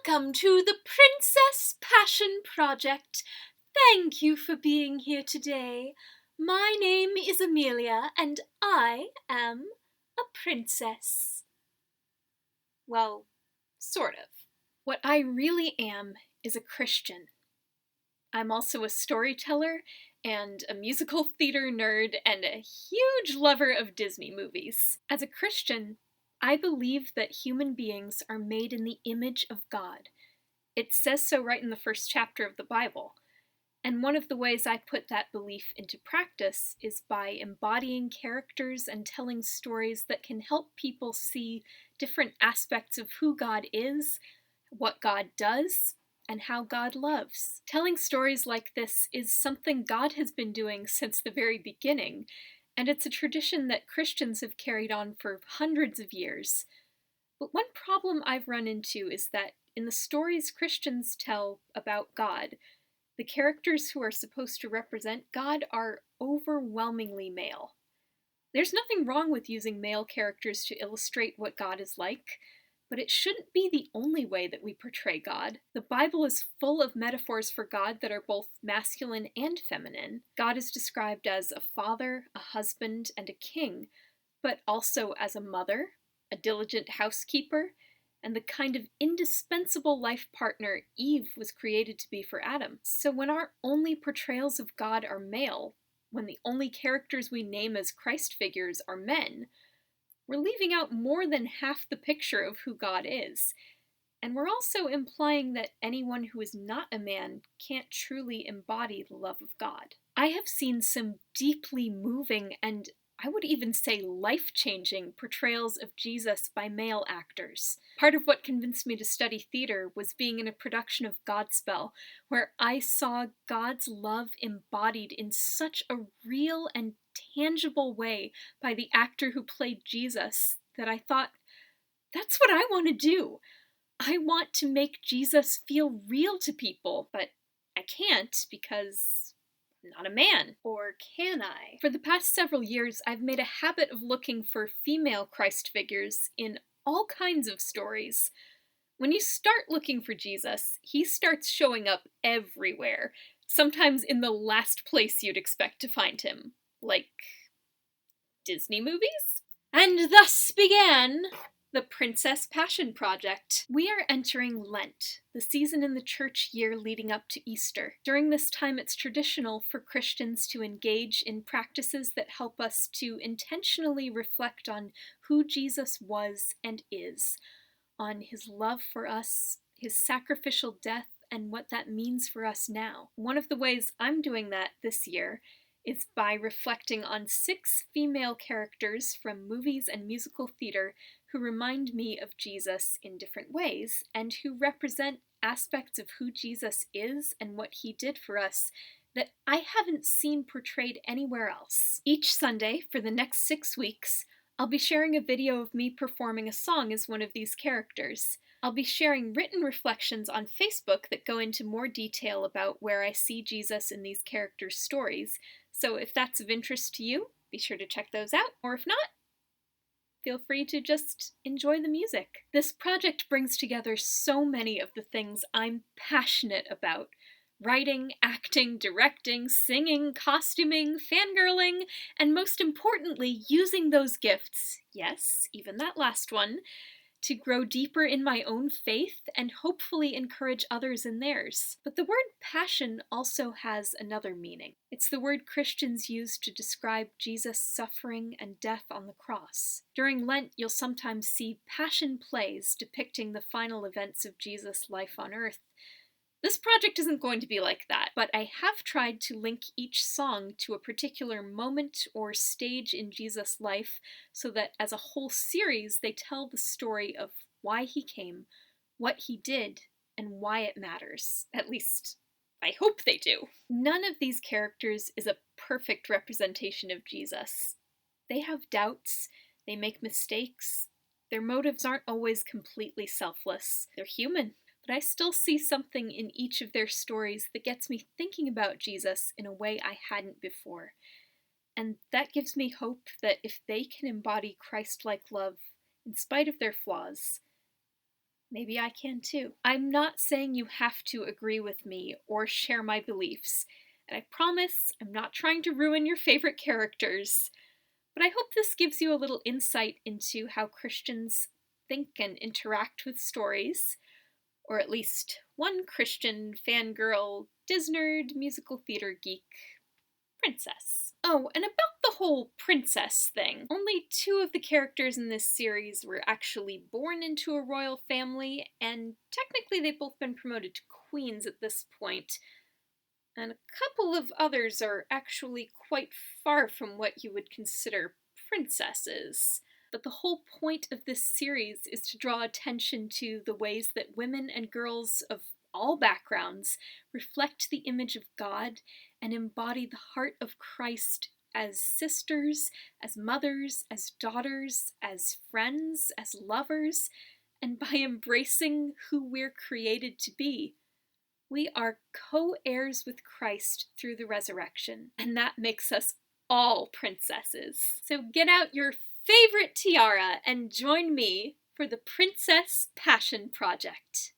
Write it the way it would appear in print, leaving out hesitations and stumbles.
Welcome to the Princess Passion Project. Thank you for being here today. My name is Amelia, and I am a princess. Well, sort of. What I really am is a Christian. I'm also a storyteller and a musical theater nerd and a huge lover of Disney movies. As a Christian, I believe that human beings are made in the image of God. It says so right in the first chapter of the Bible. And one of the ways I put that belief into practice is by embodying characters and telling stories that can help people see different aspects of who God is, what God does, and how God loves. Telling stories like this is something God has been doing since the very beginning, and it's a tradition that Christians have carried on for hundreds of years. But one problem I've run into is that in the stories Christians tell about God, the characters who are supposed to represent God are overwhelmingly male. There's nothing wrong with using male characters to illustrate what God is like, but it shouldn't be the only way that we portray God. The Bible is full of metaphors for God that are both masculine and feminine. God is described as a father, a husband, and a king, but also as a mother, a diligent housekeeper, and the kind of indispensable life partner Eve was created to be for Adam. So when our only portrayals of God are male, when the only characters we name as Christ figures are men, we're leaving out more than half the picture of who God is. And we're also implying that anyone who is not a man can't truly embody the love of God. I have seen some deeply moving and I would even say life-changing portrayals of Jesus by male actors. Part of what convinced me to study theater was being in a production of Godspell, where I saw God's love embodied in such a real and tangible way by the actor who played Jesus that I thought, that's what I want to do. I want to make Jesus feel real to people, but I can't because I'm not a man. Or can I? For the past several years, I've made a habit of looking for female Christ figures in all kinds of stories. When you start looking for Jesus, he starts showing up everywhere, sometimes in the last place you'd expect to find him. Like Disney movies? And thus began the Princess Passion Project. We are entering Lent, the season in the church year leading up to Easter. During this time, it's traditional for Christians to engage in practices that help us to intentionally reflect on who Jesus was and is, on his love for us, his sacrificial death, and what that means for us now. One of the ways I'm doing that this year is by reflecting on 6 female characters from movies and musical theater who remind me of Jesus in different ways, and who represent aspects of who Jesus is and what he did for us that I haven't seen portrayed anywhere else. Each Sunday, for the next 6 weeks, I'll be sharing a video of me performing a song as one of these characters. I'll be sharing written reflections on Facebook that go into more detail about where I see Jesus in these characters' stories, so if that's of interest to you, be sure to check those out, or if not, feel free to just enjoy the music. This project brings together so many of the things I'm passionate about: writing, acting, directing, singing, costuming, fangirling, and most importantly, using those gifts, yes, even that last one, to grow deeper in my own faith and hopefully encourage others in theirs. But the word passion also has another meaning. It's the word Christians use to describe Jesus' suffering and death on the cross. During Lent, you'll sometimes see passion plays depicting the final events of Jesus' life on earth. This project isn't going to be like that, but I have tried to link each song to a particular moment or stage in Jesus' life so that as a whole series they tell the story of why he came, what he did, and why it matters. At least, I hope they do. None of these characters is a perfect representation of Jesus. They have doubts, they make mistakes, their motives aren't always completely selfless. They're human. But I still see something in each of their stories that gets me thinking about Jesus in a way I hadn't before. And that gives me hope that if they can embody Christ-like love in spite of their flaws, Maybe I can too. I'm not saying you have to agree with me or share my beliefs, and I promise I'm not trying to ruin your favorite characters. But I hope this gives you a little insight into how Christians think and interact with stories, or at least one Christian fangirl, Disnerd, musical theater geek, Princess. Oh, and about the whole princess thing. Only two of the characters in this series were actually born into a royal family, and technically they've both been promoted to queens at this point. And a couple of others are actually quite far from what you would consider princesses. But the whole point of this series is to draw attention to the ways that women and girls of all backgrounds reflect the image of God and embody the heart of Christ as sisters, as mothers, as daughters, as friends, as lovers, and by embracing who we're created to be. We are co-heirs with Christ through the resurrection, and that makes us all princesses. So get out your favorite tiara and join me for the Princess Passion Project.